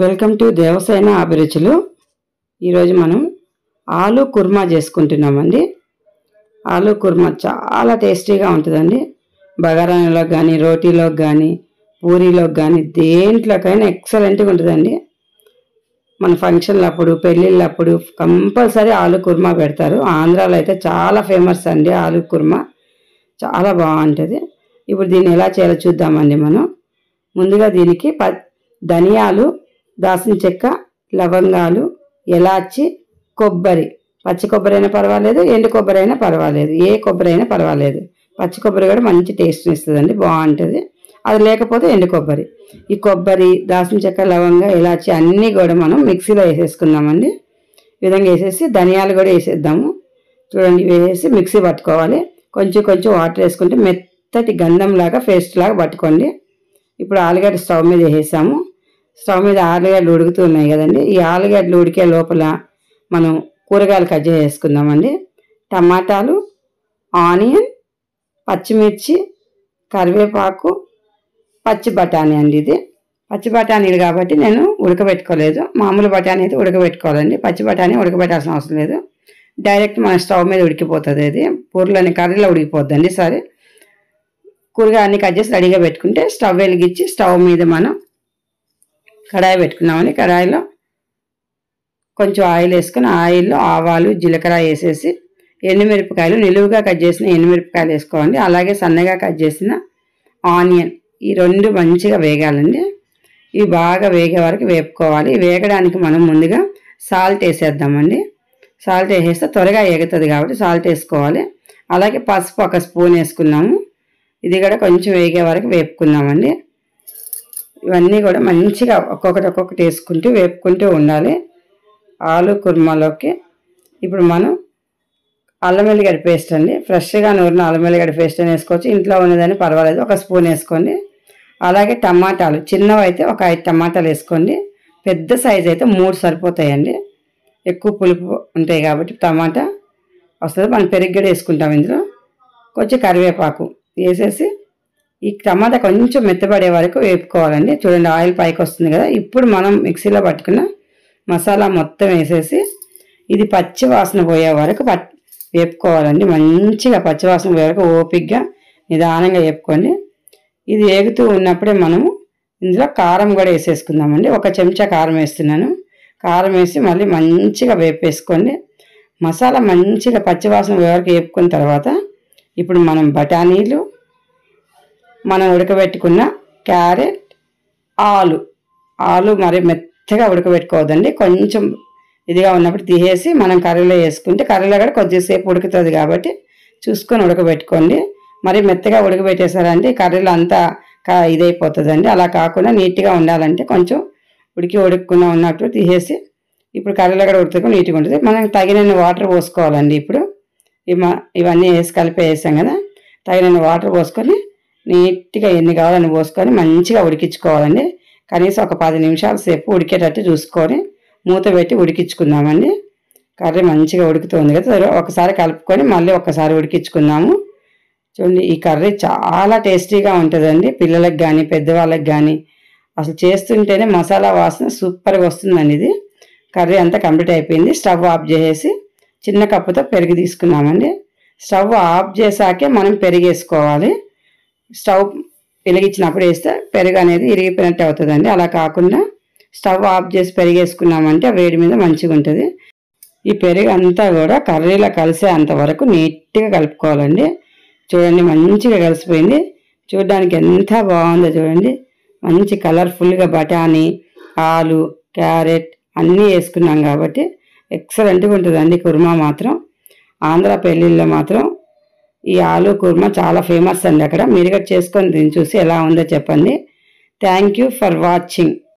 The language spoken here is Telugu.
వెల్కమ్ టు దేవసేన అభిరుచులు. ఈరోజు మనం ఆలు కుర్మా చేసుకుంటున్నామండి. ఆలు కుర్మా చాలా టేస్టీగా ఉంటుందండి. బగారాలోకి కానీ, రోటీలోకి కానీ, పూరీలోకి కానీ, దేంట్లోకైనా ఎక్సలెంట్గా ఉంటుందండి. మన ఫంక్షన్లప్పుడు, పెళ్ళిళ్ళప్పుడు కంపల్సరీ ఆలు కుర్మా పెడతారు. ఆంధ్రాలో అయితే చాలా ఫేమస్ అండి ఆలు కుర్మా, చాలా బాగుంటుంది. ఇప్పుడు దీన్ని ఎలా చేయాలో చూద్దామండి. మనం ముందుగా దీనికి ధనియాలు, దాల్చిన చెక్క, లవంగాలు, ఎలాచి, కొబ్బరి, పచ్చి కొబ్బరి అయినా పర్వాలేదు, ఎండు కొబ్బరి అయినా పర్వాలేదు, ఏ కొబ్బరి అయినా పర్వాలేదు. పచ్చి కొబ్బరి కూడా మంచి టేస్ట్ని ఇస్తుందండి, బాగుంటుంది. అది లేకపోతే ఎండు కొబ్బరి. ఈ కొబ్బరి, దాల్చిన చెక్క, లవంగా, ఎలాచి అన్నీ కూడా మనం మిక్సీలో వేసేసుకుందామండి. ఈ విధంగా వేసేసి ధనియాలు కూడా వేసేద్దాము. చూడండి, వేసేసి మిక్సీ పట్టుకోవాలి. కొంచెం కొంచెం వాటర్ వేసుకుంటే మెత్తటి గంధంలాగా పేస్ట్ లాగా పట్టుకోండి. ఇప్పుడు ఆలుగడ్డ స్టవ్ మీద వేసేసాము. స్టవ్ మీద ఆలుగడ్డలు ఉడుకుతున్నాయి కదండి. ఈ ఆలుగడ్డలు ఉడికే లోపల మనం కూరగాయలు కట్ చేసుకుందామండి. టమాటాలు, ఆనియన్, పచ్చిమిర్చి, కరివేపాకు, పచ్చి బఠానీ అండి. ఇది పచ్చి బఠానీలు కాబట్టి నేను ఉడకబెట్టుకోలేదు. మామూలు బఠానీ అయితే ఉడకబెట్టుకోవాలండి. పచ్చి బఠానీ ఉడకబెట్టాల్సిన అవసరం లేదు, డైరెక్ట్ మన స్టవ్ మీద ఉడికిపోతుంది. ఇది పూర్లని కర్రీలో ఉడికిపోద్దండి. సరే, కూరగాయ అన్ని కట్ చేసి రెడీగా పెట్టుకుంటే స్టవ్ వెలిగించి స్టవ్ మీద మనం కడాయి పెట్టుకున్నామని, కడాయిలో కొంచెం ఆయిల్ వేసుకొని ఆయిల్లో ఆవాలు, జీలకర్ర వేసేసి ఎండుమిరపకాయలు, నిలువుగా కట్ చేసిన ఎండుమిరపకాయలు వేసుకోండి. అలాగే సన్నగా కట్ చేసిన ఆనియన్, ఈ రెండు మంచిగా వేగాలండి. ఇవి బాగా వేగే వరకు వేపుకోవాలి. వేగడానికి మనం ముందుగా సాల్ట్ వేసేద్దామండి. సాల్ట్ వేసేస్తే త్వరగా వేగుతుంది కాబట్టి సాల్ట్ వేసుకోవాలి. అలాగే పసుపు ఒక స్పూన్ వేసుకున్నాము. ఇది కూడా కొంచెం వేగే వరకు వేపుకుందామండి. ఇవన్నీ కూడా మంచిగా ఒక్కొక్కటి వేసుకుంటూ వేపుకుంటూ ఉండాలి ఆలు కుర్మాలోకి. ఇప్పుడు మనం అల్లం వెల్లిగడ్డ పేస్ట్ అండి, ఫ్రెష్గా నూరిన అల్లం వెల్లిగడ్డ పేస్ట్ అని వేసుకోవచ్చు, ఇంట్లో ఉన్నదని పర్వాలేదు, ఒక స్పూన్ వేసుకోండి. అలాగే టమాటాలు, చిన్నవి అయితే ఒక 5 టమాటాలు వేసుకోండి. పెద్ద సైజు అయితే 3 సరిపోతాయండి. ఎక్కువ పులుపు ఉంటాయి కాబట్టి టమాటా వస్తుంది. మనం పెరుగు వేసుకుంటాం. ఇందులో కొంచెం కరివేపాకు వేసేసి ఈ టమాటా కొంచెం మెత్తబడే వరకు వేపుకోవాలండి. చూడండి, ఆయిల్ పైకి వస్తుంది కదా. ఇప్పుడు మనం మిక్సీలో పట్టుకున్న మసాలా మొత్తం వేసేసి ఇది పచ్చి వాసన పోయే వరకు వేపుకోవాలండి. మంచిగా పచ్చి వాసన పోయే వరకు ఓపిక్గా నిదానంగా వేపుకోండి. ఇది వేగుతూ ఉన్నప్పుడే మనము ఇందులో కారం కూడా వేసేసుకుందామండి. 1 చెంచా కారం వేస్తున్నాను. కారం వేసి మళ్ళీ మంచిగా వేపేసుకోండి. మసాలా మంచిగా పచ్చి వాసన పోయే వరకు వేపుకున్న తర్వాత ఇప్పుడు మనం బఠానీలు, మనం ఉడకబెట్టుకున్న క్యారెట్, ఆలు మరి మెత్తగా ఉడకబెట్టుకోవద్దండి. కొంచెం ఇదిగా ఉన్నప్పుడు తీసేసి మనం కర్రీలో వేసుకుంటే కర్రీలో కూడా కొద్దిసేపు ఉడుకుతుంది కాబట్టి చూసుకొని ఉడకబెట్టుకోండి. మరి మెత్తగా ఉడకబెట్టేసారంటే కర్రీలో అంతా ఇదైపోతుందండి. అలా కాకుండా నీట్గా ఉండాలంటే కొంచెం ఉడుకున్నా ఉన్నట్టు తీసేసి ఇప్పుడు కర్రీలో కూడా ఉడుకుతూ నీట్గా ఉంటుంది. మనం తగినన్ని వాటర్ పోసుకోవాలండి. ఇప్పుడు ఇవన్నీ వేసి కలిపి వేసాం కదా, తగినన్ని వాటర్ పోసుకొని నీట్గా ఎన్ని కావాలని పోసుకొని మంచిగా ఉడికించుకోవాలండి. కనీసం ఒక 10 నిమిషాల సేపు ఉడికేటట్టు చూసుకొని మూత పెట్టి ఉడికించుకుందామండి. కర్రీ మంచిగా ఉడుకుతుంది కదా, ఒకసారి కలుపుకొని మళ్ళీ ఒకసారి ఉడికించుకుందాము. చూడండి, ఈ కర్రీ చాలా టేస్టీగా ఉంటుందండి. పిల్లలకు కానీ పెద్దవాళ్ళకి కానీ అసలు చేస్తుంటేనే మసాలా వాసన సూపర్గా వస్తుందండి. ఇది కర్రీ అంతా కంప్లీట్ అయిపోయింది. స్టవ్ ఆఫ్ చేసేసి చిన్న కప్పుతో పెరుగు తీసుకున్నామండి. స్టవ్ ఆఫ్ చేసాకే మనం పెరుగు వేసుకోవాలి. స్టవ్ వెలిగించినప్పుడు వేస్తే పెరుగు అనేది ఇరిగిపోయినట్టు అవుతుందండి. అలా కాకుండా స్టవ్ ఆఫ్ చేసి పెరుగు వేసుకున్నామంటే వేడి మీద మంచిగా ఉంటుంది. ఈ పెరుగు అంతా కూడా కర్రీలో కలిసే అంతవరకు నీట్గా కలుపుకోవాలండి. చూడండి, మంచిగా కలిసిపోయింది. చూడడానికి ఎంత బాగుందో చూడండి. మంచి కలర్ఫుల్గా బఠానీ, ఆలు, క్యారెట్ అన్నీ వేసుకున్నాం కాబట్టి ఎక్సలెంట్గా ఉంటుందండి కుర్మా మాత్రం. ఆంధ్ర పెళ్ళిళ్ళలో మాత్రం ఈ ఆలు కుర్మా చాలా ఫేమస్ అండి. అక్కడ మీరు కూడా చేసుకొని దీన్ని చూసి ఎలా ఉందో చెప్పండి. Thank you for watching.